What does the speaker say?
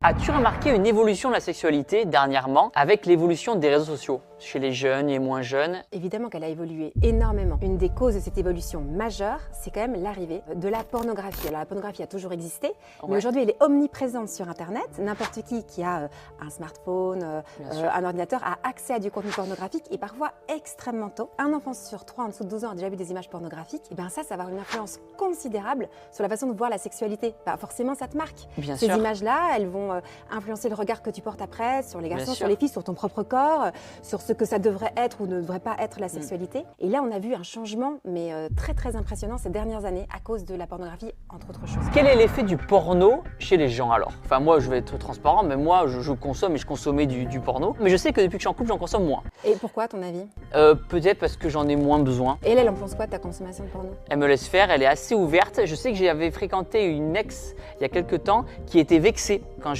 As-tu remarqué une évolution de la sexualité dernièrement avec l'évolution des réseaux sociaux chez les jeunes et moins jeunes? Évidemment qu'elle a évolué énormément. Une des causes de cette évolution majeure, c'est quand même l'arrivée de la pornographie. Alors la pornographie a toujours existé, mais aujourd'hui elle est omniprésente sur Internet. N'importe qui a un smartphone, un ordinateur a accès à du contenu pornographique et parfois extrêmement tôt. Un enfant sur 3 en dessous de 12 ans a déjà vu des images pornographiques. Et bien ça va avoir une influence considérable sur la façon de voir la sexualité. Bah, forcément ça te marque. Bien Ces sûr. images-là, elles vont influencer le regard que tu portes après sur les garçons, Bien sur sûr. les filles, sur ton propre corps, sur ce que ça devrait être ou ne devrait pas être la sexualité. Et là, on a vu un changement, mais très très impressionnant ces dernières années à cause de la pornographie, entre autres choses. Quel est l'effet du porno chez les gens alors? Enfin moi je vais être transparent, mais moi je consomme et je consommais du porno. Mais je sais que depuis que je suis en couple, j'en consomme moins. Et pourquoi, à ton avis? Peut-être parce que j'en ai moins besoin. Et elle en pense quoi de ta consommation de porno? Elle me laisse faire, elle est assez ouverte. Je sais que j'avais fréquenté une ex il y a quelques temps qui était vexée quand